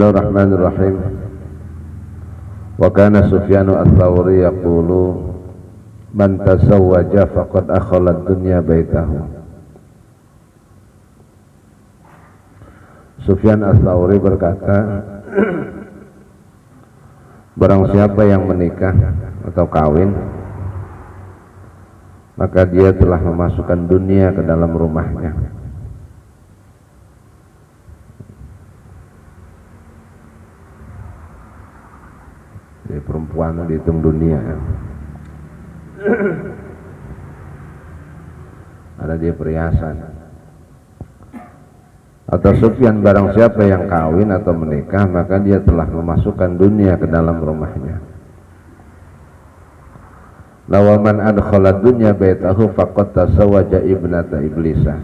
Bismillahirrahmanirrahim. Wa kana Sufyanu ats-Tsauri yaqulu man tasawwaja faqad akhala ad-dunya baitahu. Sufyan ats-Tsauri berkata, barang siapa yang menikah atau kawin, maka dia telah memasukkan dunia ke dalam rumahnya. Jadi perempuan dihitung dunia. Ada dia perhiasan. Atau Sufyan, barang siapa yang kawin atau menikah, maka dia telah memasukkan dunia ke dalam rumahnya. Lawaman adkhala dunya baitahu faqad tasawwaja ibnata iblisa.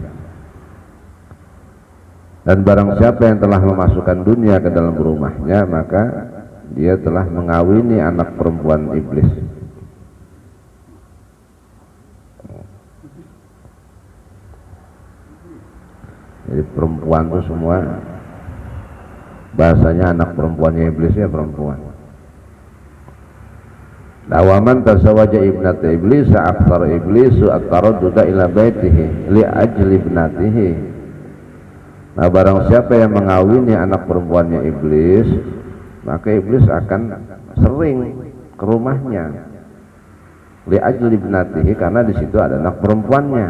Dan barang siapa yang telah memasukkan dunia ke dalam rumahnya, maka dia telah mengawini anak perempuan iblis. Jadi perempuan itu semua bahasanya anak perempuannya iblis, ya perempuan. Lawaman tasawwaja ibnata iblis aktsara iblisu at-taradduda ila baitihi li ajli ibnatihi. Nah, barang siapa yang mengawini anak perempuannya iblis, maka iblis akan sering ke rumahnya li ajli ibnatihi, karena di situ ada anak perempuannya.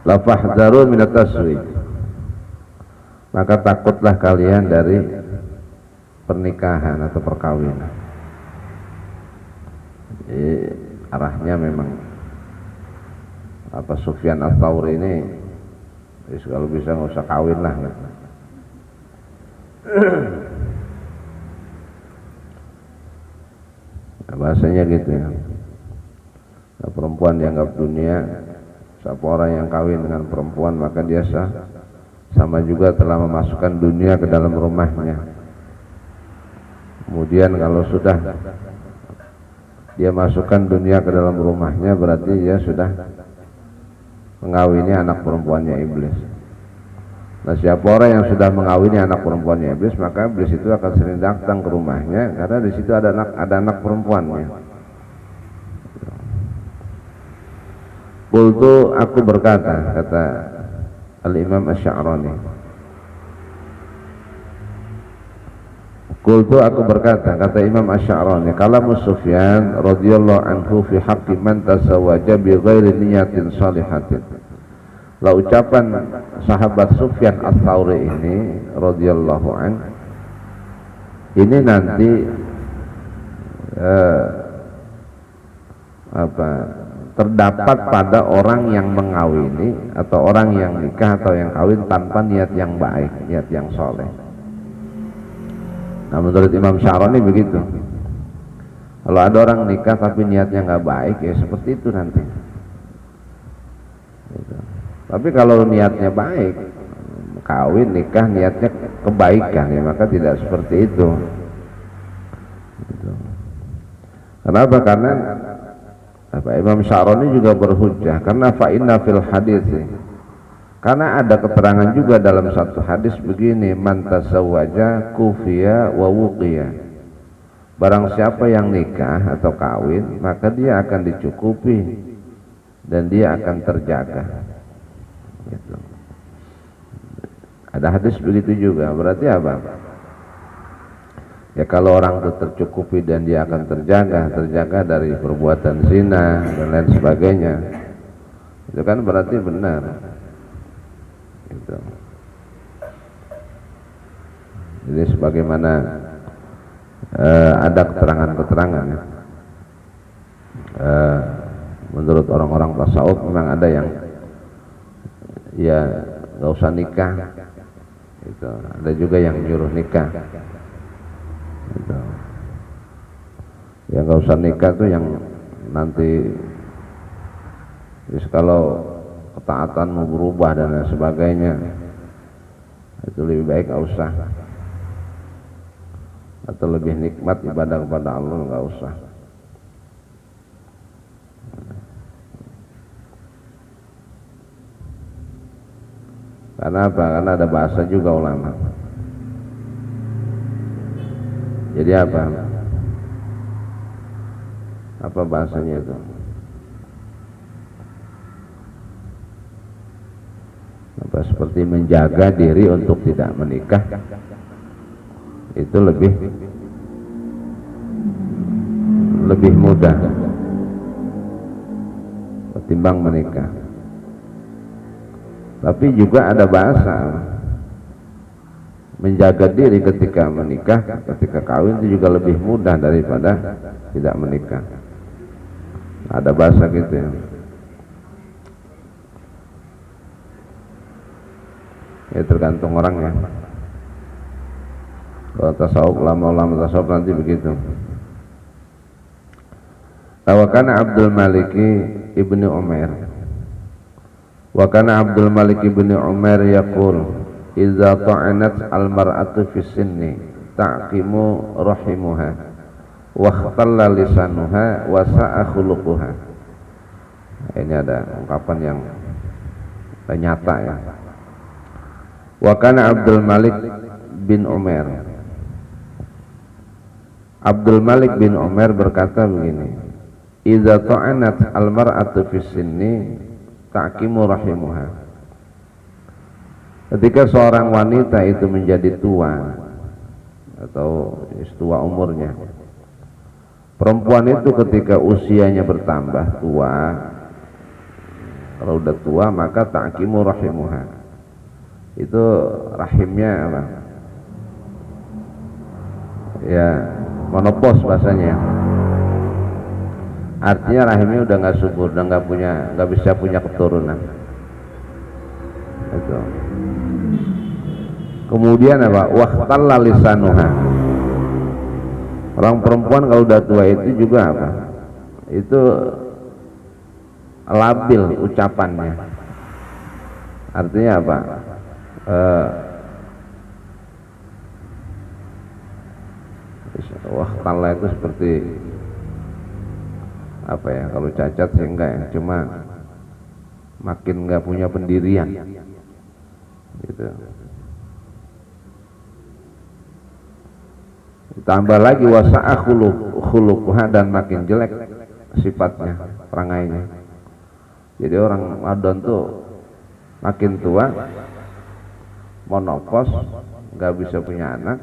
La fahdharu minat taswij, maka takutlah kalian dari pernikahan atau perkawinan. Jadi arahnya memang Sufyan ats-Tsauri ini, kalau bisa nggak usah kawin lah. Nah, bahasanya gitu ya. Nah, perempuan dianggap dunia. Siapa orang yang kawin dengan perempuan, maka dia sama juga telah memasukkan dunia ke dalam rumahnya. Kemudian kalau sudah dia masukkan dunia ke dalam rumahnya, berarti dia sudah mengawini anak perempuannya iblis. Nah, siapa orang yang sudah mengawini anak perempuannya iblis, maka iblis itu akan sering datang ke rumahnya, karena di situ ada anak perempuannya. Qultu, aku berkata, kata Al-Imam Asy-Sya'rani. Qultu, aku berkata, kata Imam Asy-Sya'rani, kalamu Sufyan radhiyallahu anhu fi haqqi man tasawwaja bi ghairi niyatin shalihatin. La ucapan sahabat Sufyan ats-Tsauri ini radhiyallahu an, ini nanti terdapat pada orang yang mengawini atau orang yang nikah atau yang kawin tanpa niat yang baik, niat yang soleh. Nah, menurut Imam Sya'rani begitu. Kalau ada orang nikah tapi niatnya nggak baik, ya seperti itu nanti. Gitu. Tapi kalau niatnya baik, kawin nikah niatnya kebaikan, ya maka tidak seperti itu. Gitu. Kenapa? Karena Imam Sya'rani juga berhujjah, karena fa inna fil hadits, karena ada keterangan juga dalam satu hadis begini, man tasawwaja kufiya wa wuqiya. Barang siapa yang nikah atau kawin, maka dia akan dicukupi dan dia akan terjaga. Gitu. Ada hadis begitu juga. Berarti apa? Ya, kalau orang itu tercukupi dan dia akan terjaga dari perbuatan zina dan lain sebagainya, itu kan berarti benar. Gitu. Jadi sebagaimana ada keterangan-keterangan, menurut orang-orang tasawuf memang ada yang ya nggak usah nikah, gitu. Ada juga yang nyuruh nikah. Gitu. Ya nggak usah nikah tuh yang nanti kalau ketaatan mau berubah dan lain sebagainya, itu lebih baik nggak usah, atau lebih nikmat ibadah kepada Allah nggak usah. Karena apa? Karena ada bahasa juga ulama. Jadi apa? Apa bahasanya itu? Apa seperti menjaga diri untuk tidak menikah itu lebih mudah ketimbang menikah. Tapi juga ada bahasa menjaga diri ketika menikah, ketika kawin itu juga lebih mudah daripada tidak menikah. Ada bahasa gitu ya. Ya tergantung orangnya. Kalau tasawuf, ulama tasawuf nanti begitu. Wa kana Abdul Malik ibnu Umair. Wa kana Abdul Malik ibnu Umair yaqul, "Idza ta'anat al-mar'atu fi sinni ta'qimu rahimuha wa ikhtalla lisanuha wa sa'a khuluquha." Ini ada ungkapan yang nyata ya. Wa kana Abdul Malik bin Umair. Abdul Malik bin Umar berkata begini, idza ta'anat al-mar'atu fi sinni ta'kimu rahimuha. Ketika seorang wanita itu menjadi tua atau tua umurnya, perempuan itu ketika usianya bertambah tua, kalau udah tua maka ta'kimu rahimuha, itu rahimnya apa? Ya monopos bahasanya, artinya rahimnya udah nggak subur, udah nggak bisa punya keturunan. Itu. Kemudian apa? Waqtalla lisanuha. Orang perempuan kalau udah tua itu juga apa? Itu labil ucapannya. Artinya apa? Waqtalla itu seperti apa ya? Kalau cacat sih enggak ya, cuma makin nggak punya pendirian. Gitu. Tambah lagi wasa'a khuluquha, dan makin jelek sifatnya, perangainya. Jadi orang Ramadan tuh makin tua, monopos, nggak bisa punya anak,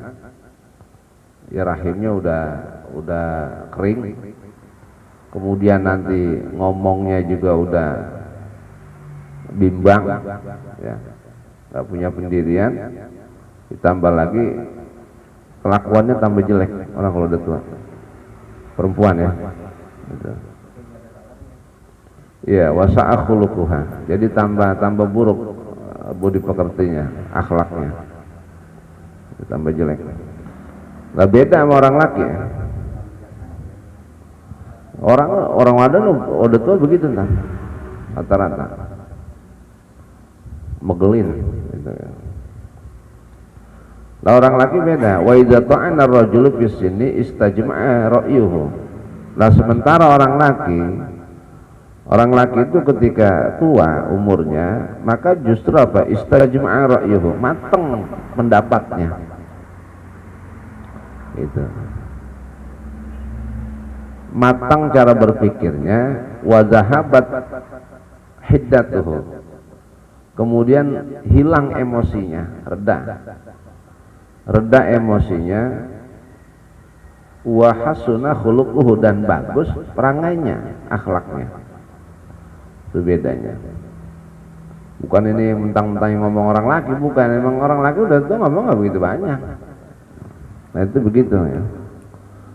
ya rahimnya udah kering. Kemudian nanti ngomongnya juga udah bimbang, ya, nggak punya pendirian. Ditambah lagi kelakuannya tambah jelek orang kalau udah tua, perempuan ya. Gitu. Ya, wasa'a khuluquha, jadi tambah buruk budi pekertinya, akhlaknya tambah jelek. Nggak beda sama orang laki ya. Orang wadah udah tua begitu entah, rata-rata megelin gitu ya. Lah orang laki beda. Wa idza ta'ana ar-rajulu fi sinni istajma'a ra'yuhu. Lah sementara orang laki itu ketika tua umurnya, maka justru apa? Istajma'a ra'yuhu, mateng pendapatnya. Itu. Matang cara berpikirnya, wa zahabat hiddatuhu. Kemudian hilang emosinya, reda emosinya, wa hasuna khuluquhu, dan bagus perangainya, akhlaknya. Itu bedanya. Bukan ini mentang-mentang ngomong orang laki, bukan. Emang orang laki udah tuh ngomong nggak begitu banyak. Nah itu begitu ya.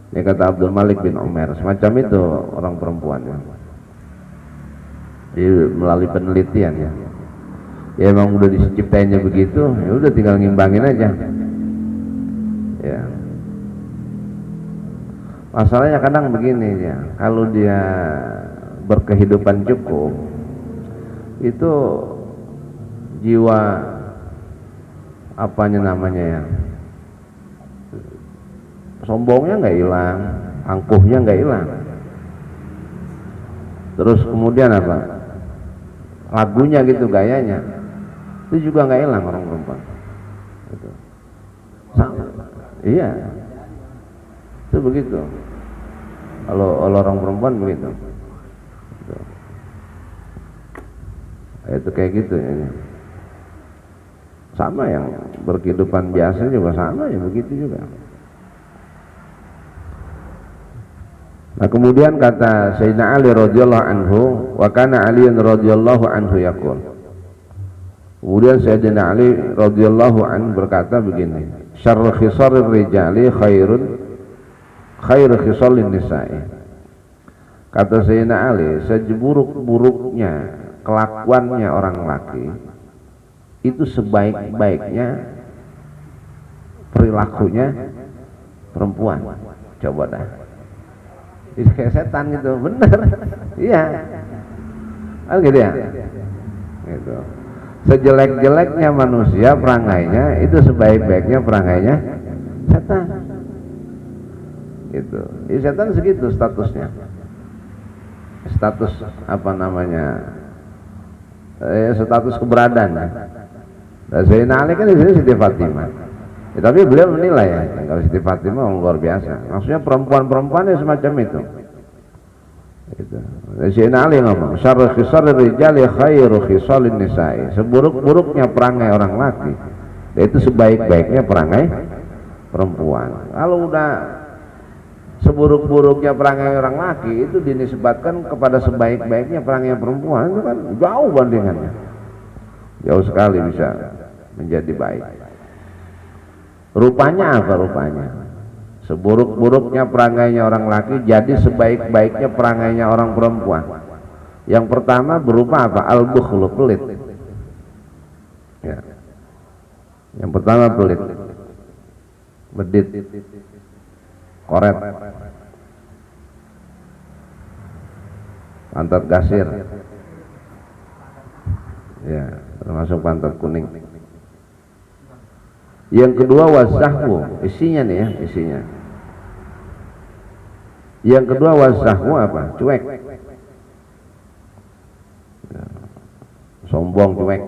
Ini kata Abdul Malik bin Umar, semacam itu orang perempuan ya. Jadi melalui penelitian ya. Ya emang udah diciptainnya begitu, ya udah tinggal ngimbangin aja. Ya. Masalahnya kadang begini ya, kalau dia berkehidupan cukup, itu jiwa apanya namanya ya, sombongnya nggak hilang, angkuhnya nggak hilang. Terus kemudian apa? Lagunya gitu, gayanya Itu juga nggak hilang orang perempuan. Gitu. Sama. Iya. Itu begitu. Kalau orang perempuan begitu. Gitu. Itu kayak gitu ya. Sama yang berkehidupan biasa juga sama ya begitu juga. Nah kemudian kata Sayyidina Ali radhiyallahu anhu, wa kana Ali radhiyallahu anhu yaqul. Kemudian Sayyidina Ali radhiyallahu anhu berkata begini, syarru khisarir rijali khairu khisalin nisa'i. Kata Sayyidina Ali, seburuk-buruknya kelakuannya orang laki itu sebaik-baiknya perilakunya perempuan. Coba dah. Itu kayak setan gitu, bener. Iya. Oh gitu ya. Gitu. Sejelek-jeleknya manusia perangainya itu sebaik-baiknya perangainya setan. Gitu. Jadi setan segitu statusnya. Status apa namanya? Status keberadaan. Dan Sayyidina Ali kan di sini Siti Fatimah. Ya, tapi beliau menilai ya, kalau Siti Fatimah luar biasa. Maksudnya perempuan-perempuan ya semacam itu. Gitu. Sayyidina Ali ngomong, syarru khisarrir rijali khairu khisalin nisa'i. Seburuk-buruknya perangai orang laki, itu sebaik-baiknya perangai perempuan. Kalau udah seburuk-buruknya perangai orang laki itu dinisbatkan kepada sebaik-baiknya perangai perempuan, itu kan jauh bandingannya. Jauh sekali bisa menjadi baik. Rupanya apa rupanya? Seburuk-buruknya perangainya orang laki jadi sebaik-baiknya perangainya orang perempuan. Yang pertama berupa apa? Al-bukhlu, pelit. Ya. Yang pertama pelit, medit, koret, pantat gasir, ya termasuk pantat kuning. Yang kedua wasahwu, isinya nih ya, isinya. Yang kedua wasahwu apa? Cuek, ya. Sombong, cuek.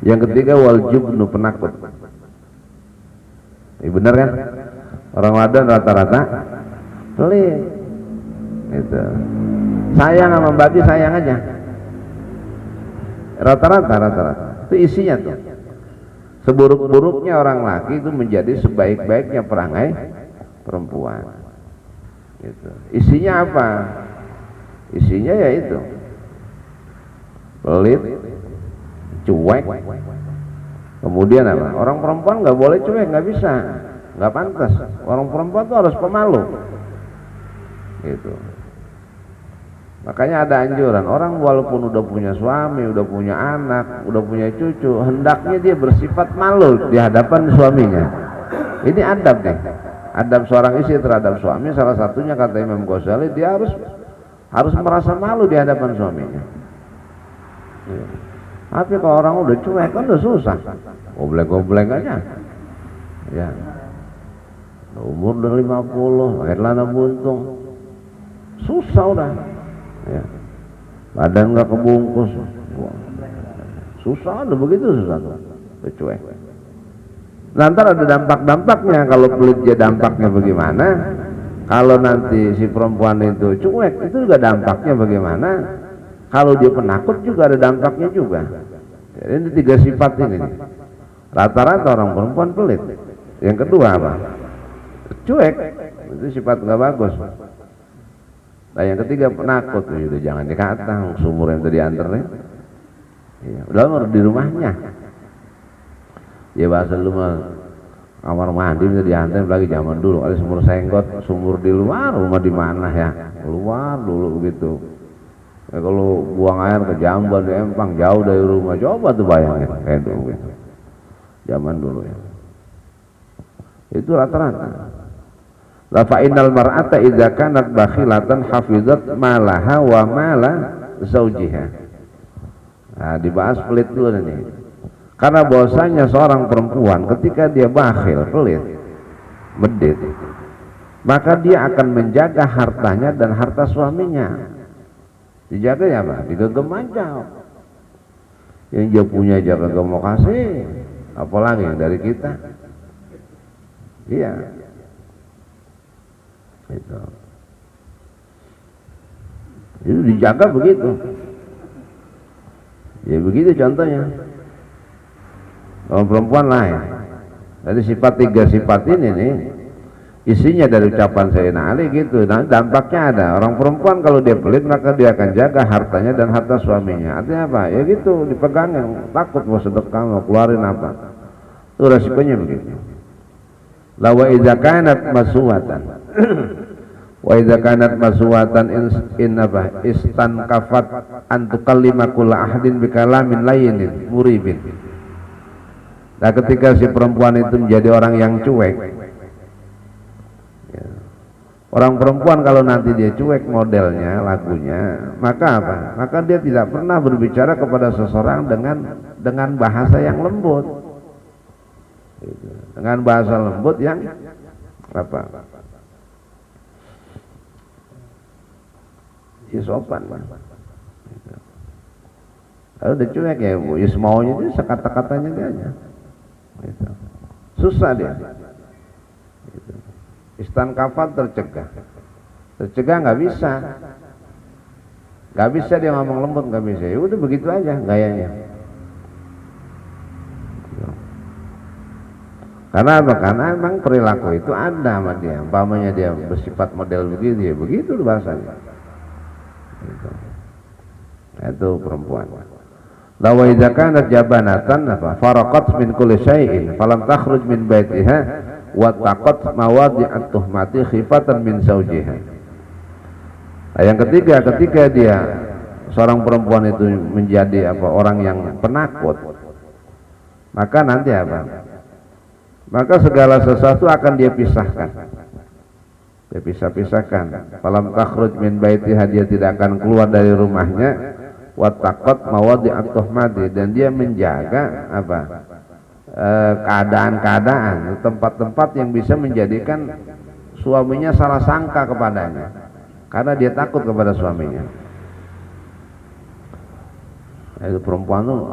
Yang ketiga waljubnu, penakut. Ini benar kan? Orang wadah rata-rata pelit. Itu. Sayang sama bagi sayang aja. Rata-rata. Itu isinya tuh. Seburuk-buruknya orang laki itu menjadi sebaik-baiknya perangai perempuan. Gitu. Isinya apa? Isinya ya itu. Pelit, cuek. Kemudian apa? Orang perempuan nggak boleh cuek, nggak bisa, nggak pantas. Orang perempuan tuh harus pemalu. Gitu. Makanya ada anjuran, orang walaupun udah punya suami, udah punya anak, udah punya cucu, hendaknya dia bersifat malu di hadapan suaminya. Ini adab nih, adab seorang istri terhadap suami. Salah satunya kata Imam Ghazali, dia harus merasa malu di hadapan suaminya. Tapi kalau orang udah cuek kan udah susah, gobleng-gobleng aja. Ya, umur udah 50, pakai celana buntung, susah udah. Ya. Badan nggak kebungkus, susah, udah begitu susah tuh, cuek. Nanti ada dampak-dampaknya. Kalau pelit dia dampaknya bagaimana? Kalau nanti si perempuan itu cuek, itu juga dampaknya bagaimana? Kalau dia penakut juga ada dampaknya juga. Jadi ini tiga sifat ini. Rata-rata orang perempuan pelit. Yang kedua apa? Cuek, itu sifat nggak bagus. Nah yang ketiga penakut, udah jangan dikata sumur yang tadi anternya. Ya, udah di rumahnya. Ya bahasa lu mah kamar mandi bisa diantar lagi zaman dulu. Ada sumur senggot, sumur di luar, rumah di mana ya? Keluar dulu begitu. Ya, kalau buang air ke Jamban, di Empang, jauh dari rumah, coba tuh bayangin kayak dulu gitu. Zaman dulu ya. Itu rata-rata. La fa innal mar'ata idza kanat bakhilatan hafizat malaha wa mala zaujiha. Nah, dibahas pelit dulu nih. Karena bahwasanya seorang perempuan ketika dia bakhil, pelit, medit, maka dia akan menjaga hartanya dan harta suaminya. Dijaganya apa? Digenggam aja. Yang dia punya aja kagak mau kasih, apalagi yang dari kita. Iya. Itu dijaga begitu. Ya begitu contohnya. Orang perempuan lain. Jadi tiga sifat ini nih isinya dari ucapan Sayyidina Ali gitu. Nah, dampaknya ada. Orang perempuan kalau dia pelit maka dia akan jaga hartanya dan harta suaminya. Artinya apa? Ya gitu, dipegangin, takut mau sedekah, mau keluarin apa. Itu resikonya begitu. La wa idza kanat maswatan. Wa idza kanat maswatan in apa? Istankafat an tukallima kull ahadin bi kalamin layyin muribin. Nah, ketika si perempuan itu menjadi orang yang cuek, ya. Orang perempuan kalau nanti dia cuek modelnya, lagunya, maka apa? Maka dia tidak pernah berbicara kepada seseorang dengan bahasa yang lembut, dengan bahasa lembut yang apa? Ya sopan, kalau udah cuek ya, bu, ya semaunya dia sekata-katanya dia aja. Gitu. Susah dia. Gitu. Istankafat tercegah nggak bisa dia ngomong lembut, nggak bisa. Ya udah begitu aja gayanya. Gitu. Karena apa? Karena emang perilaku itu ada sama dia. Umpamanya dia bersifat model begitu ya begitu bahasanya. Gitu. Itu perempuan. Lawa idza kanat jabanatan faraqat min kulli syai'in falam takhruj min baitiha wa taqat mawadi'at tuhmati khifatan min zawjiha. Nah, yang ketiga, ketika dia seorang perempuan itu menjadi apa? Orang yang penakut, maka nanti apa? Maka segala sesuatu akan dia pisahkan. Dia pisah-pisahkan. Falam takhruj min baitiha, dia tidak akan keluar dari rumahnya. Wattaqat mawadi'at tuhmati, dan dia menjaga apa? Keadaan-keadaan, tempat-tempat yang bisa menjadikan suaminya salah sangka kepadanya, karena dia takut kepada suaminya. Itu perempuan tuh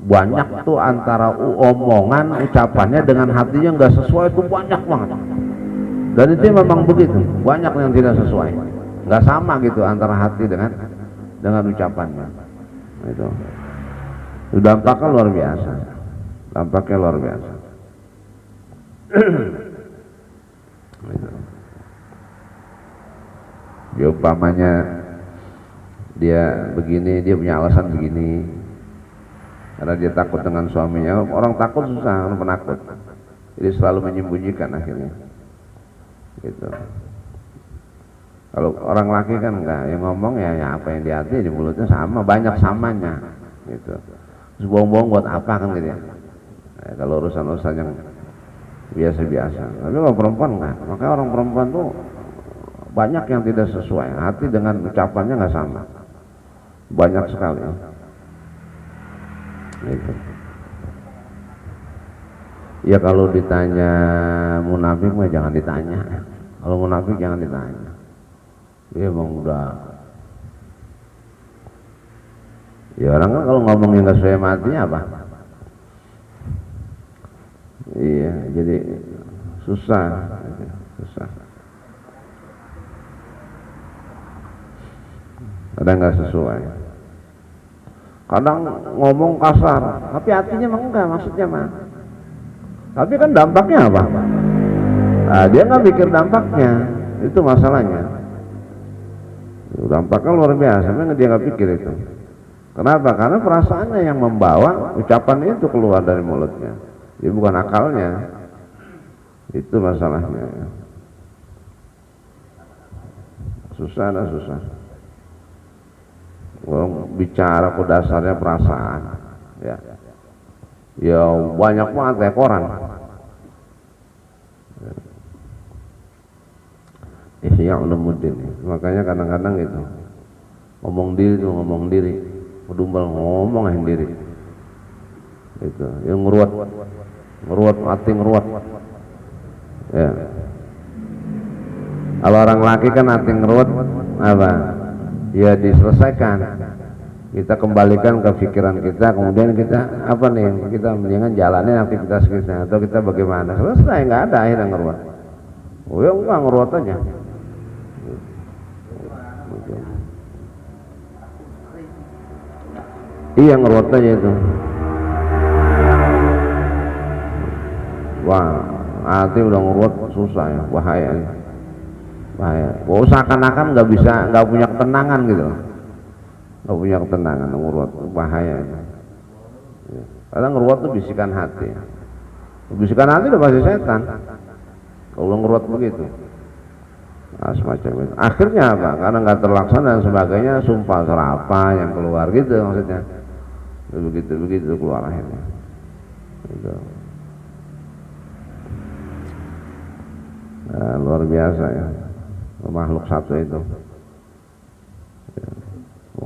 banyak tuh antara omongan ucapannya dengan hatinya nggak sesuai, itu banyak banget. Dan itu memang begitu, banyak yang tidak sesuai, nggak sama gitu antara hati dengan ucapannya. Itu dampaknya luar biasa. Dia umpamanya dia begini, dia punya alasan begini karena dia takut dengan suaminya. Orang takut susah, orang penakut, jadi selalu menyembunyikan akhirnya gitu. Kalau orang laki kan enggak, yang ngomong ya apa yang di hati di mulutnya sama, banyak samanya gitu. Terus bohong-bohong buat apa kan gitu ya. Kalau urusan-urusan yang biasa-biasa. Tapi kalau perempuan enggak, makanya orang perempuan tuh banyak yang tidak sesuai, hati dengan ucapannya enggak sama, banyak sekali gitu. Ya kalau ditanya munafik mah jangan ditanya. Kalau munafik jangan ditanya. Dia emang udah, ya orang kan kalau ngomongnya nggak sesuai matinya apa? Iya, jadi susah. Kadang nggak sesuai. Kadang ngomong kasar, tapi hatinya emang enggak, maksudnya mah. Tapi kan dampaknya apa? Nah, dia nggak mikir dampaknya, itu masalahnya. Dampaknya luar biasa, memang dia nggak pikir itu. Kenapa? Karena perasaannya yang membawa ucapan itu keluar dari mulutnya, dia bukan akalnya. Itu masalahnya. Susah. Orang bicara kok dasarnya perasaan, ya banyak banget kayak koran. Ihya Ulumuddin. Makanya kadang-kadang gitu ngomong diri, udumbal ngomong sendiri itu yang ngeruat hati ngeruat ya. Kalau orang laki kan hati ngeruat apa ya, diselesaikan kita kembalikan ke pikiran kita, kemudian kita apa nih, kita mendingan jalanin aktivitas kita atau kita bagaimana, selesai, nggak ada akhirnya ngeruat. Oh ya enggak, ngeruat aja. Iya, ngeruat aja itu. Wah, hati udah ngeruat susah ya, bahaya. Wah, seakan-akan nggak bisa, nggak punya ketenangan gitu. Nggak punya ketenangan, ngeruat, bahaya. Karena ngeruat tuh bisikan hati. Bisikan hati udah pasti setan. Kalau ngeruat begitu, nah, semacam itu. Akhirnya apa? Karena nggak terlaksana dan sebagainya, sumpah serapa yang keluar gitu maksudnya. Begitu keluar akhirnya. Gitu. Nah, luar biasa ya, makhluk satu itu.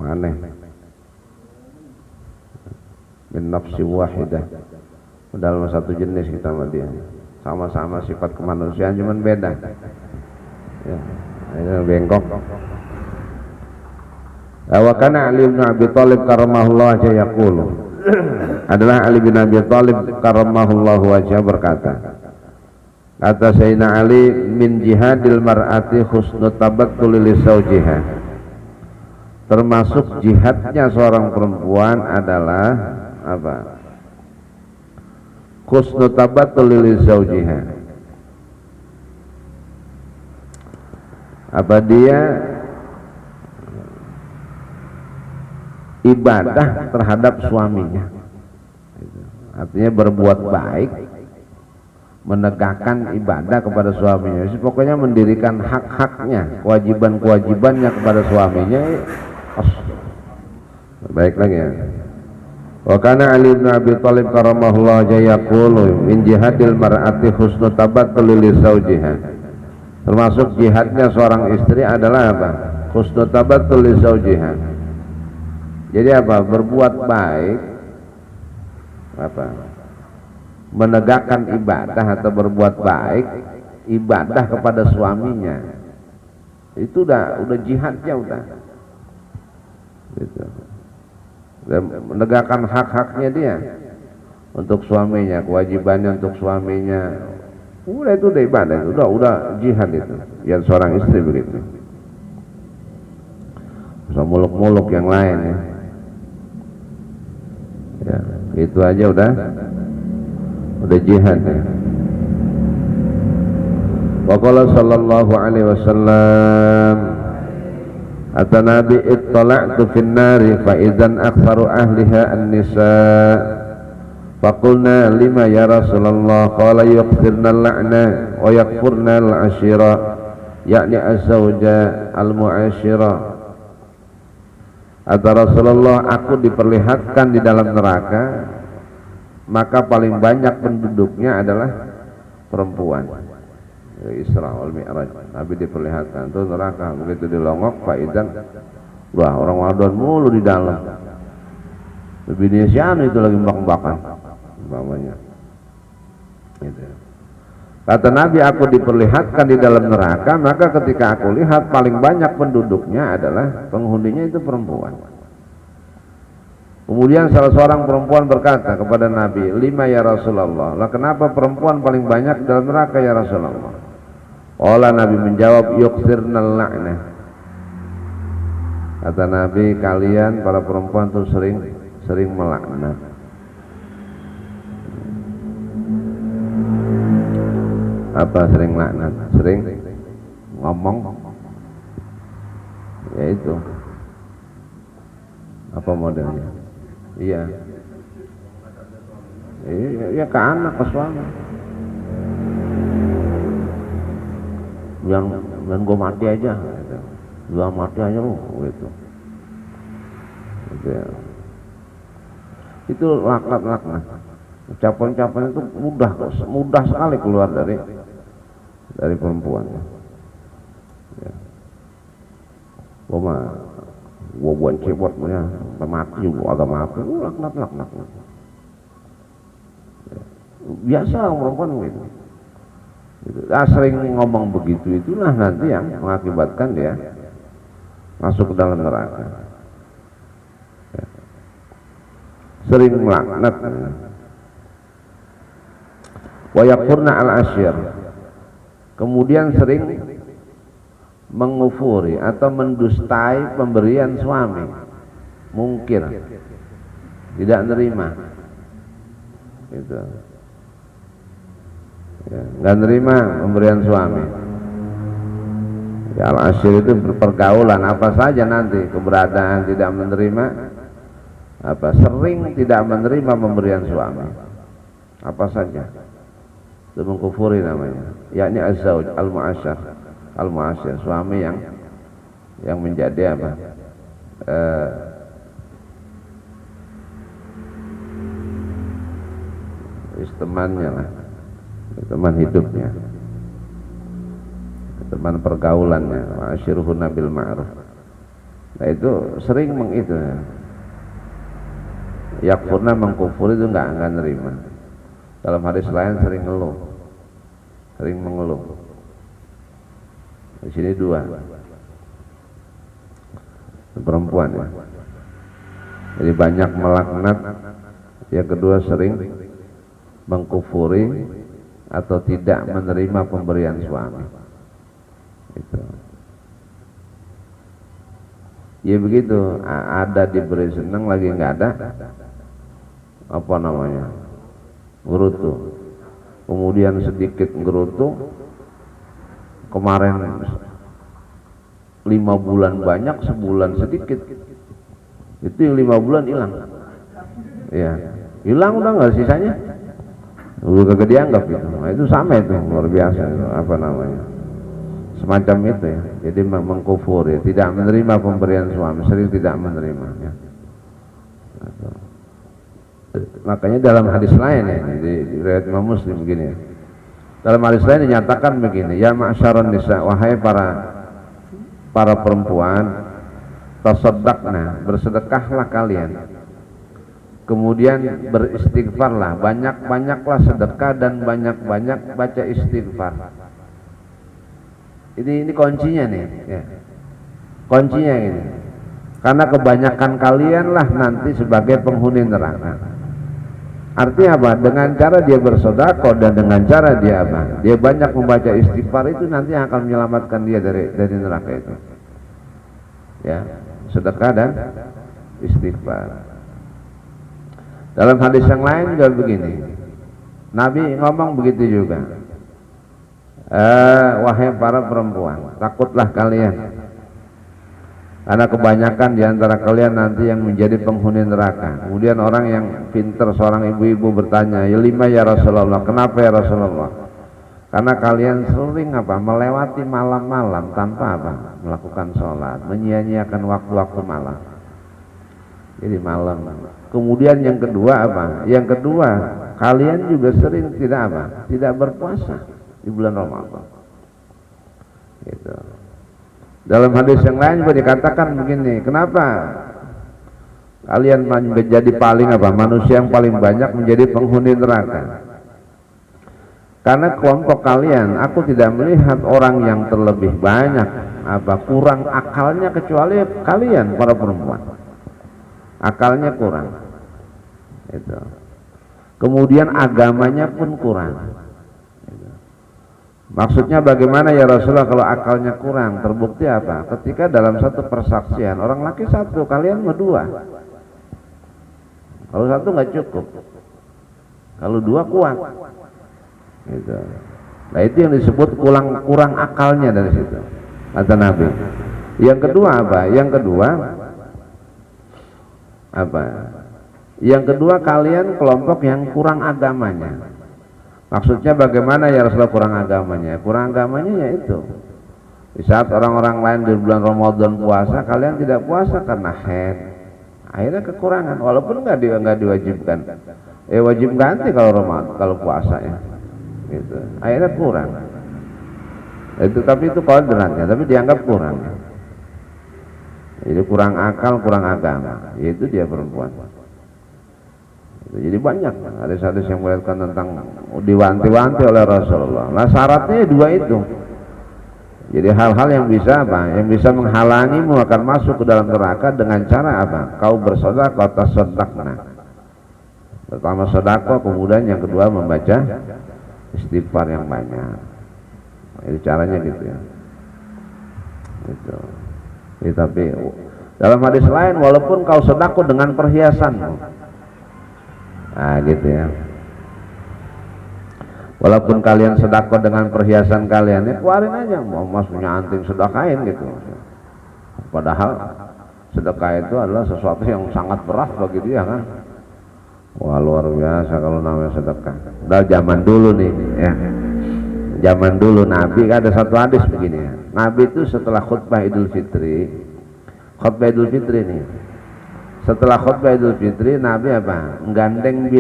Aneh. Min nafsi wahidah, dalam satu jenis kita sama dia, sama-sama sifat kemanusiaan cuman beda ya, ini bengkok. Wa kana Ali bin Abi Thalib karramahullahu wajhahu yaqulu, adalah Ali bin Abi Thalib karramahullahu wajhahu berkata, kata Sayyidina Ali, min jihadil mar'ati husnul tabattul li zawjiha, termasuk jihadnya seorang perempuan adalah apa? Husnul tabattul li zawjiha. Apa dia ibadah terhadap suaminya. Artinya berbuat baik, menegakkan ibadah kepada suaminya. Jadi pokoknya mendirikan hak-haknya, kewajiban-kewajibannya kepada suaminya. Baik lagi ya. Wa kana Ali bin Abi Thalib karramahullahu wajhahu yaqulu, min jihadil mar'ati husnul tabattul li zawjiha. Termasuk jihadnya seorang istri adalah apa? Husnul tabattul li zawjiha. Jadi apa? Berbuat baik, apa? Menegakkan ibadah atau berbuat baik ibadah kepada suaminya. Itu udah jihadnya udah. Gitu. Dan menegakkan hak-haknya dia untuk suaminya, kewajibannya untuk suaminya. Itu udah ibadah, udah jihad itu. Yang seorang istri begitu. Bisa muluk-muluk yang lain ya. Ya, itu aja udah jihad ya. Wa qala sallallahu alaihi wasallam, kata Nabi, ittala'tu fin nari fa idzan aktsaru ahliha an-nisa. Faqulna lima ya Rasulullah? Qala yuqtirna al-la'na wa yakfurna al-ashira, yakni az-zawja al-mu'ashira. Kata Rasulullah, aku diperlihatkan di dalam neraka, maka paling banyak penduduknya adalah perempuan. Isra wal Mi'raj, Nabi diperlihatkan tuh neraka, begitu dilongok faidan, wah orang wadon mulu di dalam. Lebih disian itu lagi mbak-mbakan, umpamanya. Gitu. Kata Nabi, aku diperlihatkan di dalam neraka, maka ketika aku lihat paling banyak penduduknya adalah penghuninya itu perempuan. Kemudian salah seorang perempuan berkata kepada Nabi, lima ya Rasulullah, lah kenapa perempuan paling banyak dalam neraka ya Rasulullah? Allah Nabi menjawab, yuksirnal la'nah. Kata Nabi, kalian para perempuan tuh sering melaknat. Apa sering laknat? Sering ngomong. Ya itu. Apa modelnya? Iya. Iya ke anak, ke suami. Dan gue mati aja, gitu. Gua mati aja lu, gitu. Gitu ya. Itu laknat. Ucapan-ucapan itu mudah sekali keluar dari perempuan. Ya. Gua buat cebot punya mati gua agak maafin, laknat. Ya. Biasa orang perempuan gitu. Sering ngomong begitu, itulah nanti yang mengakibatkan dia masuk ke dalam neraka. Ya. sering melaknat. Wa yakfurna al-ashir, kemudian sering mengufuri atau mendustai pemberian suami, mungkir, tidak menerima, gitu. Ya, nggak nerima pemberian suami. Ya, al-ashir itu berpergaulan apa saja nanti, keberadaan tidak menerima, apa sering tidak menerima pemberian suami, apa saja itu mengkufuri namanya, yakni az-zauj al-mu'asyar, al-mu'asyir, suami yang menjadi apa, temannya lah, teman hidupnya, teman pergaulannya, ma'asyiruhunna bil ma'ruf. Nah itu sering itu yakfurna, mengkufur itu enggak nerima. Dalam hadis lain sering ngeluh, sering mengeluh. Di sini dua perempuan ya. Jadi banyak melaknat, yang kedua sering mengkufuri atau tidak menerima pemberian suami. Itu. Ya begitu, ada diberi senang lagi nggak ada, apa namanya, gerutu. Kemudian sedikit gerutu, kemarin 5 bulan banyak, sebulan sedikit. Itu yang 5 bulan hilang. Ya, hilang udah nggak sisanya. Udah kagak dianggap itu. Nah, itu sama itu, luar biasa itu, apa namanya, semacam itu ya. Jadi mengkufur ya, tidak menerima pemberian suami, sering tidak menerima ya. Makanya dalam hadis lain ya, di riwayat Imam Muslim begini ya. Dalam hadis lain dinyatakan begini, ya ma'syaron nisa, wahai para perempuan, tasaddaqna, bersedekahlah kalian. Kemudian beristighfarlah, banyak-banyaklah sedekah dan banyak-banyak baca istighfar. Ini kuncinya nih, ya. Kuncinya ini. Karena kebanyakan kalianlah nanti sebagai penghuni neraka. Artinya apa? Dengan cara dia bersedekah dan dengan cara dia apa? Dia banyak membaca istighfar, itu nanti akan menyelamatkan dia dari neraka itu. Ya, sedekah dan istighfar. Dalam hadis yang lain juga begini, Nabi ngomong begitu juga, wahai para perempuan, takutlah kalian, karena kebanyakan diantara kalian nanti yang menjadi penghuni neraka. Kemudian orang yang pintar, seorang ibu-ibu bertanya, ya lima ya Rasulullah, kenapa ya Rasulullah? Karena kalian sering apa? Melewati malam-malam tanpa apa? Melakukan sholat, menyia-nyiakan waktu-waktu malam. Jadi malam. Kemudian yang kedua apa? Yang kedua, kalian juga sering tidak apa? Tidak berpuasa di bulan Ramadan. Gitu. Dalam hadis yang lain juga dikatakan begini, kenapa kalian menjadi paling apa? Manusia yang paling banyak menjadi penghuni neraka. Karena kelompok kalian, aku tidak melihat orang yang terlebih banyak apa kurang akalnya kecuali kalian para perempuan. Akalnya kurang. Itu. Kemudian agamanya pun kurang. Itu. Maksudnya bagaimana ya Rasulullah kalau akalnya kurang? Terbukti apa? Ketika dalam satu persaksian orang laki satu, kalian berdua. Kalau satu nggak cukup. Kalau dua kuat. Gitu. Nah itu yang disebut kurang akalnya dari situ, kata Nabi. Yang kedua apa? Yang kedua kalian kelompok yang kurang agamanya. Maksudnya bagaimana ya Rasulullah kurang agamanya? Kurang agamanya yaitu di saat orang-orang lain di bulan Ramadan puasa, kalian tidak puasa karena haid. Akhirnya kekurangan, walaupun nggak diwajibkan. Wajib ganti kalau Ramadan, kalau puasa ya. Gitu. Akhirnya kurang. Tapi itu kodratnya, tapi dianggap kurang. Jadi kurang akal, kurang agama, yaitu dia perempuan. Jadi banyak hadis-hadis yang melihatkan tentang diwanti-wanti oleh Rasulullah. Nah syaratnya dua itu. Jadi hal-hal yang bisa apa? Yang bisa menghalangimu akan masuk ke dalam neraka dengan cara apa? Kau bersedekah, kau tasaddaqna. Pertama sedekah, kemudian yang kedua membaca istighfar yang banyak. Jadi caranya gitu ya. Gitu. Ya, tapi dalam hadis lain, walaupun kau sedekah dengan perhiasan, nah gitu ya. Walaupun kalian sedekah dengan perhiasan kalian, ya keluarin aja. Mau mas punya anting, sedekahin gitu. Padahal sedekah itu adalah sesuatu yang sangat berat bagi dia kan. Wah luar biasa kalau namanya sedekah. Udah zaman dulu nih ya. Zaman dulu Nabi ada satu hadis begini ya. Nabi itu setelah khutbah Idul Fitri, khutbah Idul Fitri nih. Setelah khutbah Idul Fitri Nabi apa? Menggandeng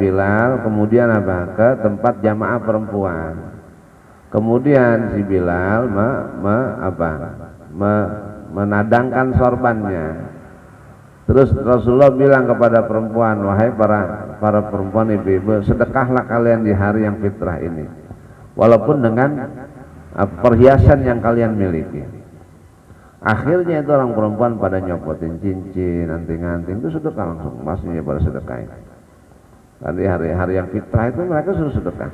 Bilal, kemudian apa? Ke tempat jamaah perempuan. Kemudian si Bilal menadangkan sorbannya. Terus Rasulullah bilang kepada perempuan, wahai para perempuan ibu-ibu, sedekahlah kalian di hari yang fitrah ini, walaupun dengan perhiasan yang kalian miliki. Akhirnya itu orang perempuan pada nyopotin cincin, anting-anting, itu sedekah langsung, maksudnya pada sedekah. Tadi hari-hari yang fitrah itu mereka suruh sedekah.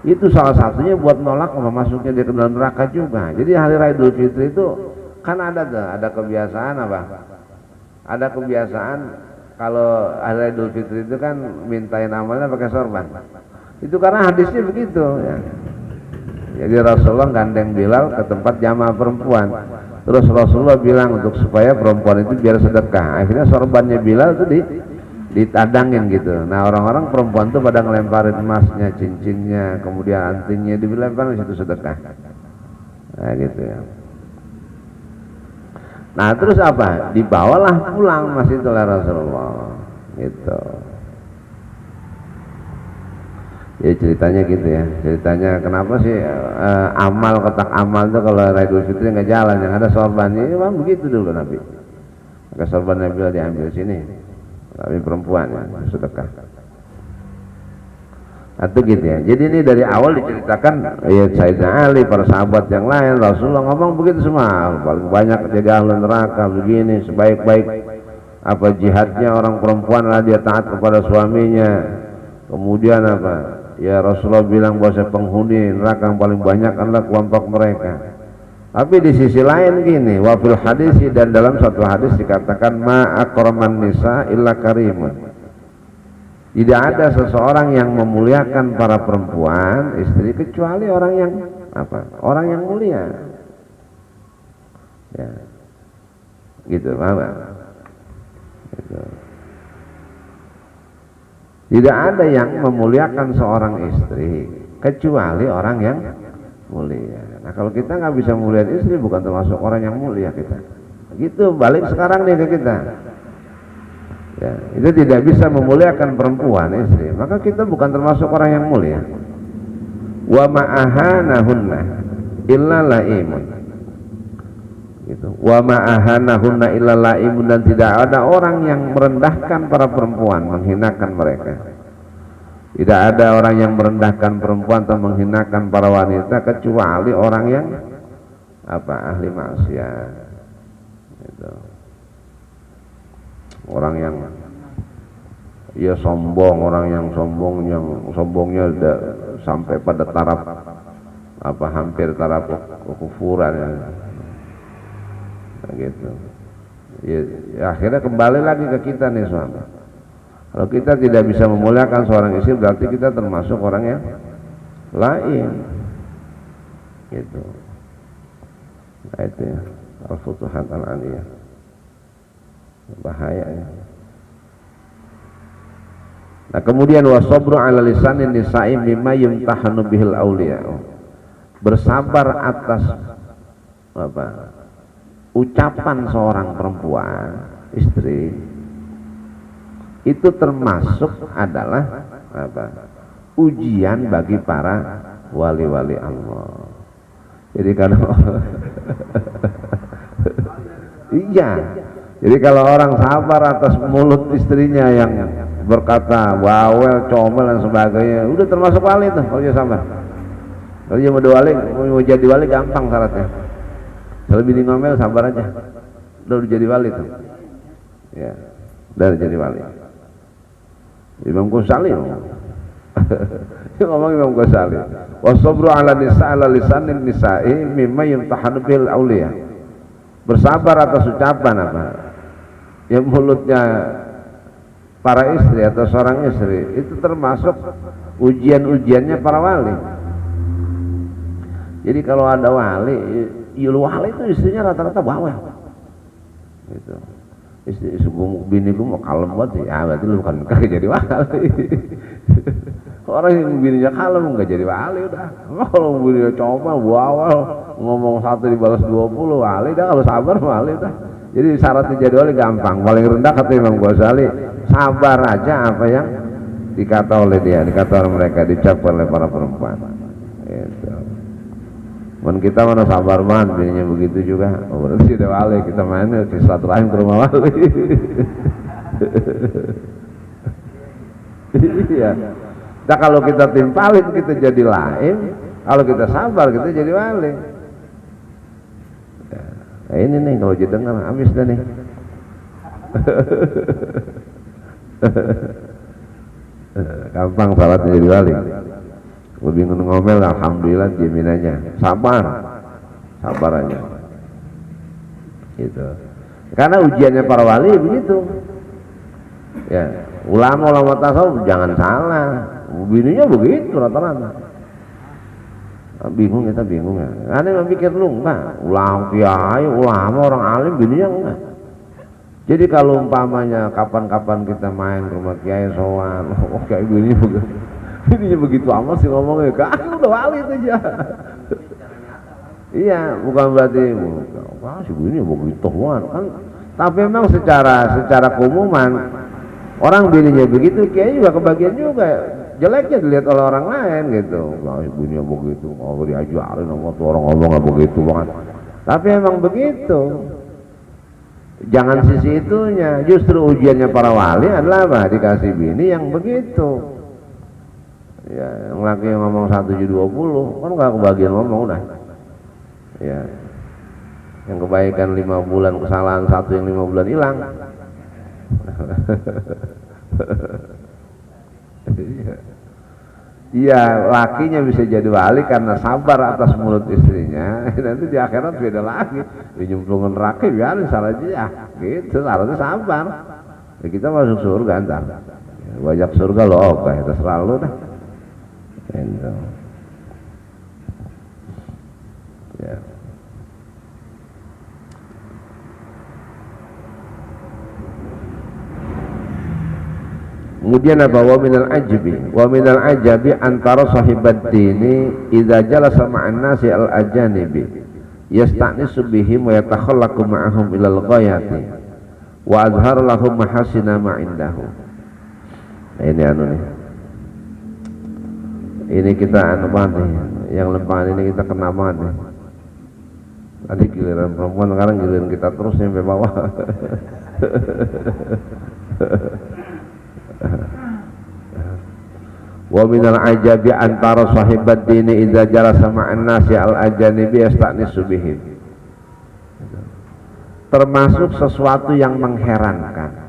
Itu salah satunya buat nolak masuknya dia ke dalam neraka juga. Jadi hari raya Idul Fitri itu kan ada kebiasaan apa? Ada kebiasaan kalau hari raya Idul Fitri itu kan mintain amalnya pakai sorban. Itu karena hadisnya begitu ya. Jadi Rasulullah gandeng Bilal ke tempat jamaah perempuan. Terus Rasulullah bilang untuk supaya perempuan itu biar sedekah. Akhirnya sorbannya Bilal itu ditadangin gitu. Nah orang-orang perempuan tuh pada ngelemparin emasnya, cincinnya, kemudian antingnya dilemparin di situ sedekah. Nah gitu ya. Nah terus apa? Dibawalah pulang emas itu oleh Rasulullah. Gitu. Jadi ceritanya gitu ya. Ceritanya kenapa sih amal kotak amal tuh kalau Idul Fitri nggak jalan, yang ada sorbannya. Ini memang begitu dulu Nabi. Maka sorban Nabi diambil sini. Tapi perempuan ya, sedekah. Itu gitu ya. Jadi ini dari awal diceritakan ya Sayyidina Ali, para sahabat yang lain, Rasulullah ngomong begitu semua. Paling banyak jadi ahli neraka begini, sebaik-baik apa jihadnya orang perempuan lah dia taat kepada suaminya. Kemudian apa? Ya Rasulullah bilang bahwa penghuni neraka yang paling banyak adalah kelompok mereka. Tapi di sisi lain gini, wafil hadis, dan dalam satu hadis dikatakan ma akraman nisa illa karimun. Tidak ada seseorang yang memuliakan para perempuan istri kecuali orang yang apa? Orang yang mulia. Ya. Gitu, paham? Gitu. Tidak ada yang memuliakan seorang istri kecuali orang yang mulia. Nah kalau kita nggak bisa muliakan istri, bukan termasuk orang yang mulia kita. Gitu, balik sekarang nih ke kita. Ya, itu tidak bisa memuliakan perempuan istri, maka kita bukan termasuk orang yang mulia. Wa ma'ahanahunna illa laimun. Gitu. Wa ma'ahanahunna illa laimun, dan tidak ada orang yang merendahkan para perempuan, menghinakan mereka. Tidak ada orang yang merendahkan perempuan atau menghinakan para wanita kecuali orang yang apa? Ahli maksiat. Gitu. Orang yang ya sombong, orang yang sombongnya udah sampai pada taraf apa? Hampir taraf kekufuran ya. Gitu. Ya, akhirnya kembali lagi ke kita nih suami. Kalau kita tidak bisa memuliakan seorang istri, berarti kita termasuk orang yang lain. Gitu. Nah itu ya, al-futuhat al-aliyah. Bahaya ya. Nah kemudian wasabru ala lisanin nisa'i mimma yumtahanu bihil awliya. Bersabar atas apa? Ucapan seorang perempuan, istri, itu termasuk adalah apa? Ujian bagi para wali-wali Allah. Jadi kalau iya, jadi kalau orang sabar atas mulut istrinya yang berkata bawel, comel dan sebagainya, udah termasuk wali tuh kalau dia sabar. Kalau dia mau jadi wali gampang syaratnya. Kalau bini ngomel sabar aja, udah jadi wali tuh. Ya. dari jadi wali. Imam Ghazali ngomong Imam Ghazali, wasabru ala nisa ala lisanin nisa'i mimma yumtahanu bil auliya. Bersabar atas ucapan apa yang mulutnya para istri atau seorang istri itu termasuk ujian-ujiannya para wali. Jadi kalau ada wali itu istrinya rata-rata bawel gitu. Istri bini gue mau kalem banget ya, berarti lu bukan kagak jadi wali. Orang yang bininya kalem nggak jadi wali udah. Kalau bininya coba bawel ngomong 1 dibalas 20 wali dah. Kalau sabar wali udah. Jadi syaratnya jadi wali gampang. Paling rendah kata Imam Ghazali, sabar aja apa yang dikata oleh dia, dikata oleh mereka, diucapkan oleh para perempuan. Gitu. Man kita mana sabar banget, bininya begitu juga. Oh, berarti udah wali, kita main ke silaturahim ke rumah wali. Iya. Nah kalau kita timpalin kita jadi lain, kalau kita sabar kita jadi wali. Nah, ini nih kalau jadi dengar habis dah nih. Gampang salatnya jadi wali. Lebih ngomel, alhamdulillah jaminannya. Sabar aja. Gitu. Karena ujiannya para wali begitu. Ya, ulama tasawuf jangan salah. Bininya begitu rata-rata. Bingung kita bingung ya. Ada yang pikir lu enggak. Ulama kiai, ulama orang alim bininya enggak. Jadi kalau umpamanya kapan-kapan kita main ke rumah kiai sowan, oh kiai bininya begitu. Bininya begitu amat sih ngomongnya. Kan udah wali itu aja. Iya, bukan berarti si bininya begitu kan. Tapi memang secara keumuman orang bininya begitu, kiai juga kebagian juga. Jeleknya dilihat oleh orang lain gitu. Nah, ibunya begitu, mau diajarin sama tuh orang ngomong nggak begitu banget. Tapi emang begitu. Jangan sisi itunya. Justru ujiannya para wali adalah apa? Dikasih bini yang begitu. Ya, yang laki yang ngomong 1-20 kan nggak kebagian ngomong udah. Ya, yang kebaikan 5 bulan, kesalahan 1 yang 5 bulan hilang. Iya, lakinya bisa jadi wali karena sabar atas mulut istrinya. Nanti di akhirat beda lagi. Dinyemplungin neraka biarin salah aja. Gitu, harusnya sabar. Ya, kita masuk surga ntar. Wajak surga lo oke, terserah lo dah. Gitu. Ya. Kemudian apa? Wa minal ajabi antara sahibat dini idza jalasa ma'an nasi al ajanibi yasta'nisu bihim wa yatakhallaqu ma'ahum ilal ghayati wa azhar lahum mahasina ma indahu. Nah, ini nih. Ini kita banget nih. Yang lempangan ini kita kena banget nih. Tadi giliran perempuan, sekarang giliran kita terus sampai bawah. Wa minal ajabi antara sahibat dini idza jalasa ma'an nasi al ajanibi yasta'nisu bihim. Termasuk sesuatu yang mengherankan.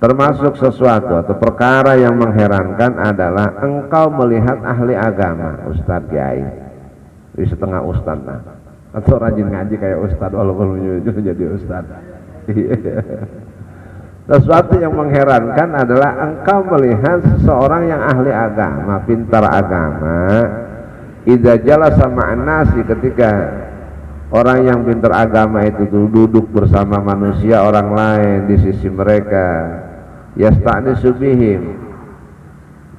Termasuk sesuatu atau perkara yang mengherankan adalah engkau melihat ahli agama, ustadz kiai, di setengah ustadz nah. Atau rajin ngaji kayak ustadz walaupun menyuruh jadi ustadz. Sesuatu yang mengherankan adalah engkau melihat seseorang yang ahli agama, pintar agama, idza jalasa ma'an nasi, ketika orang yang pintar agama itu duduk bersama manusia orang lain di sisi mereka, yasta'nisu bihim.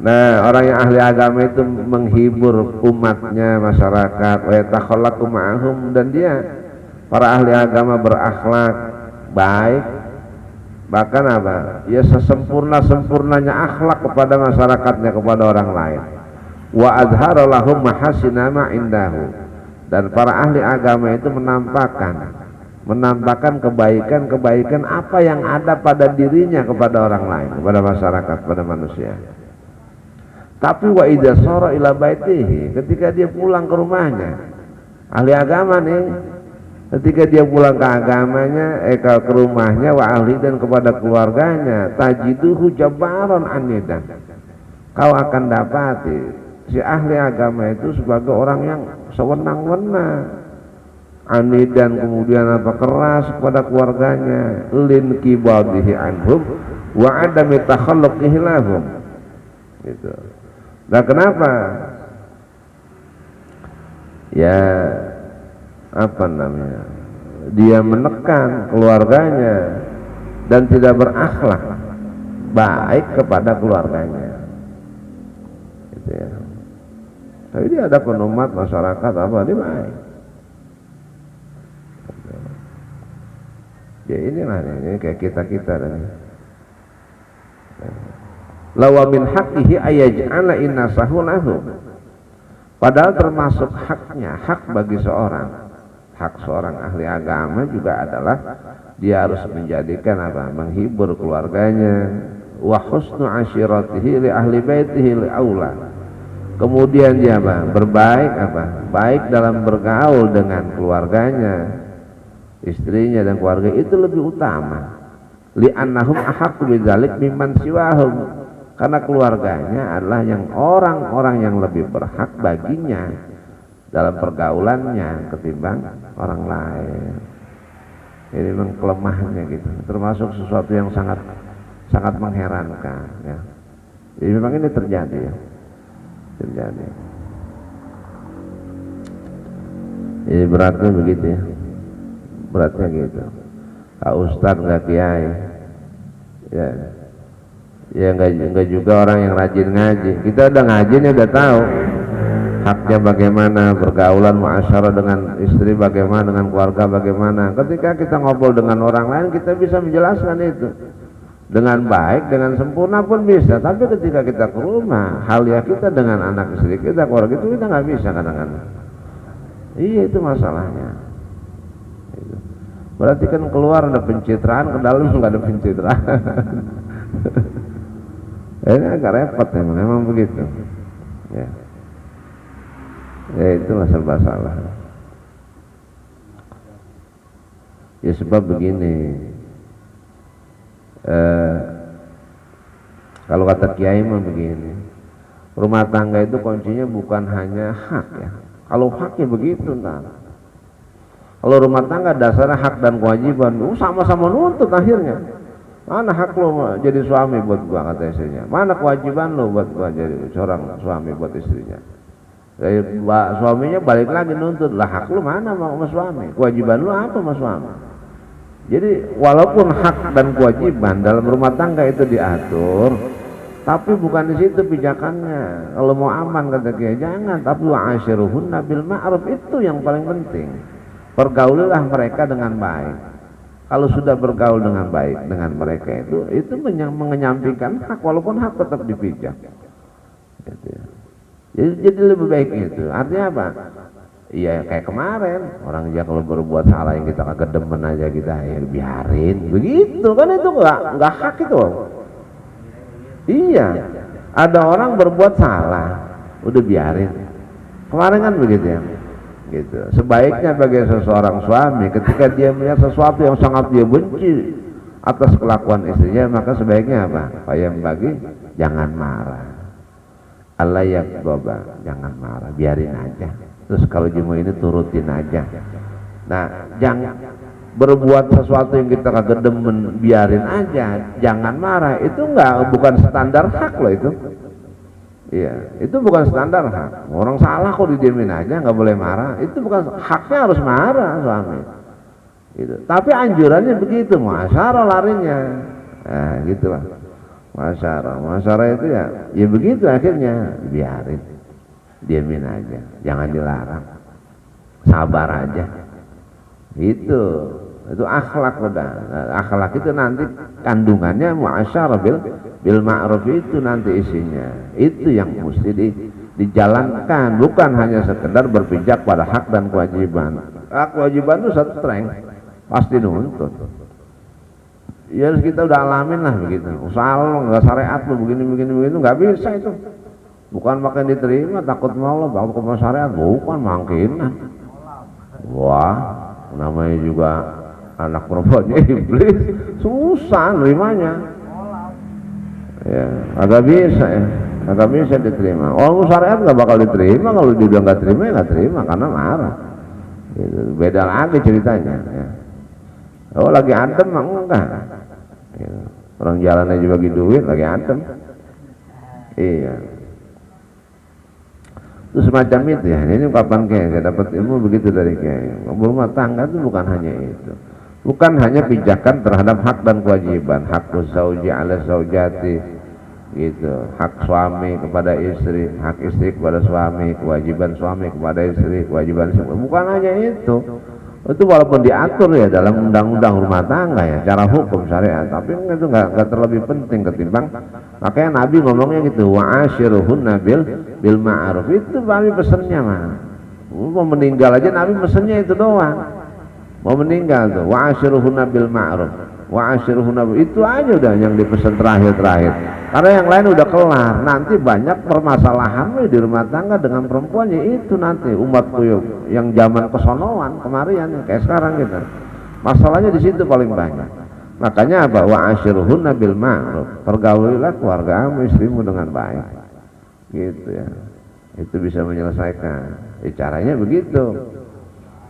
Nah, orang yang ahli agama itu menghibur umatnya, masyarakat, wa yatakhallaqu ma'ahum, dan dia para ahli agama berakhlak baik, bahkan apa? Ya sesempurna-sempurnanya akhlak kepada masyarakatnya, kepada orang lain. Wa azhara lahum mahasina ma indahu, dan para ahli agama itu menampakkan kebaikan-kebaikan apa yang ada pada dirinya kepada orang lain, kepada masyarakat, pada manusia. Tapi wa idza sara ila baitihi, ketika dia pulang ke rumahnya, ahli agama nih, Ketika dia pulang ke agamanya, ke rumahnya, wa ahli dan kepada keluarganya, tajiduhu jabaron anidan. Kau akan dapati si ahli agama itu sebagai orang yang sewenang-wenang, anidan, kemudian keras kepada keluarganya, lin kibadihi anhum wa adami takhalluqihi lahum. Gitu. Nah, kenapa? Ya, apa namanya, dia menekan keluarganya dan tidak berakhlak baik kepada keluarganya, gitu ya. Tapi dia ada penumat masyarakat apa, dia baik. Ya inilah ini kayak kita dan lawa min haqqihi ayaj'ala innasahu lahu. Padahal termasuk haknya, hak bagi seorang, hak seorang ahli agama juga adalah dia harus menjadikan apa? Menghibur keluarganya, wa husnu ashiratihi li ahli baitihi li aula. Kemudian dia apa? Berbaik apa? Baik dalam bergaul dengan keluarganya, istrinya dan keluarga itu lebih utama. Li annahum ahaqqu bidzalik mimman siwahum. Karena keluarganya adalah yang orang-orang yang lebih berhak baginya dalam pergaulannya ketimbang orang lain. Ini memang kelemahannya gitu, termasuk sesuatu yang sangat mengherankan ya. Jadi memang ini terjadi ya, terjadi. Ini beratnya begitu ya, beratnya gitu. Kak Ustadz nggak kiai, ya. Ya enggak juga orang yang rajin ngaji. Kita udah ngaji nih, udah tahu haknya bagaimana, bergaulan muasyarah dengan istri bagaimana, dengan keluarga bagaimana. Ketika kita ngobrol dengan orang lain, kita bisa menjelaskan itu dengan baik, dengan sempurna pun bisa. Tapi ketika kita ke rumah, halia kita dengan anak istri kita, keluarga itu kita nggak bisa kadang-kadang. Iya, itu masalahnya. Berarti kan keluar ada pencitraan, ke dalam nggak ada pencitraan. Ini agak repot memang begitu ya. Ya itulah serba salah ya, sebab begini, kalau kata kiai mah begini, rumah tangga itu kuncinya bukan hanya hak ya. Kalau haknya begitu, ntar kalau rumah tangga dasarnya hak dan kewajiban, sama-sama nuntut akhirnya. Mana hak lo jadi suami buat gua, kata istrinya. Mana kewajiban lo buat gua jadi seorang suami buat istrinya. Jadi suaminya balik lagi nuntut, lah hak lo mana sama suami, kewajiban lo apa sama suami. Jadi walaupun hak dan kewajiban dalam rumah tangga itu diatur, tapi bukan di situ pijakannya. Kalau mau aman kata dia jangan, tapi wa'ashiruhunna bil ma'ruf, itu yang paling penting. Pergaulilah mereka dengan baik. Kalau sudah bergaul dengan baik dengan mereka itu menyampingkan hak, walaupun hak tetap dipijak. Gitu ya. Jadi lebih baik itu. Artinya apa? Iya kayak kemarin orang aja kalau berbuat salah yang kita kagak demen aja kita ya biarin, begitu kan, itu nggak hak itu. Iya. Ada orang berbuat salah, udah biarin. Kemarin kan begitu ya. Gitu. Sebaiknya bagi seseorang suami ketika dia melihat sesuatu yang sangat dia benci atas kelakuan istrinya, maka sebaiknya apa? Yang bagi jangan marah. Alayak baba, jangan marah, biarin aja. Terus kalau jemu ini turutin aja. Nah, jangan berbuat sesuatu yang kita kagak demen, biarin aja, jangan marah. Itu bukan standar hak loh itu. Iya, itu bukan standar hak. Orang salah kok didiemin aja, nggak boleh marah. Itu bukan haknya, harus marah suami. Gitu. Tapi anjurannya begitu, muasyarah larinya. Nah, gitulah. Muasyarah itu ya begitu akhirnya, biarin, diemin aja, jangan dilarang, sabar aja. Itu akhlak udah. Akhlak itu nanti kandungannya muasyarah bil ma'ruf, itu nanti isinya. Itu yang mesti dijalankan, bukan hanya sekedar berpijak pada hak dan kewajiban. Hak kewajiban itu satu strength, pasti nuntut. Ya kita udah alamin lah begitu. Usaha lo nggak syariat lo begini nggak bisa itu. Bukan makin diterima takut mau lo bawa ke syariat, bukan mangkinan. Wah, namanya juga anak perempuannya iblis, susah nerimanya. Ya, agak bisa ya, agak bisa diterima. Orang syariat nggak bakal diterima, kalau dia udah nggak terima ya nggak terima karena marah. Gitu. Beda lagi ceritanya. Ya. Oh lagi adem mah enggak. Gitu. Orang jalannya juga bagi duit lagi adem. Iya. Itu semacam itu ya. Ini kapan kayak dapat ilmu begitu dari kayak. Berumah tangga itu bukan hanya itu. Bukan hanya pijakan terhadap hak dan kewajiban, hak zauji ala zaujati, gitu, hak suami kepada istri, hak istri kepada suami, kewajiban suami kepada istri, kewajiban istri. Bukan hanya itu walaupun diatur ya dalam undang-undang rumah tangga ya, cara hukum syariat, tapi itu nggak terlebih penting ketimbang. Makanya Nabi ngomongnya gitu, wa ashiruhunna bil ma'ruf, itu Nabi pesennya mah. Mau meninggal aja Nabi pesennya itu doang. Mau meninggal tuh wa ashiruhunna bil ma'ruf, wa ashiruhunna, itu aja udah yang dipesan terakhir karena yang lain udah kelar. Nanti banyak permasalahan di rumah tangga dengan perempuannya itu, nanti umatku yang zaman kesonoan kemarian kayak sekarang gitu, masalahnya di situ paling banyak. Makanya apa, wa ashiruhunna bil ma'ruf, pergaulilah keluargamu, istrimu dengan baik, gitu ya, itu bisa menyelesaikan. Caranya begitu.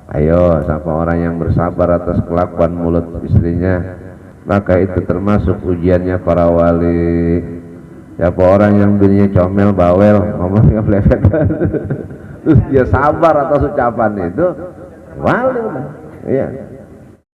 Ayo, siapa orang yang bersabar atas kelakuan mulut istrinya, maka itu termasuk ujiannya para wali. Siapa orang yang dirinya comel, bawel, ngomongnya blefet, terus dia sabar atas ucapan itu, wali udah. Iya.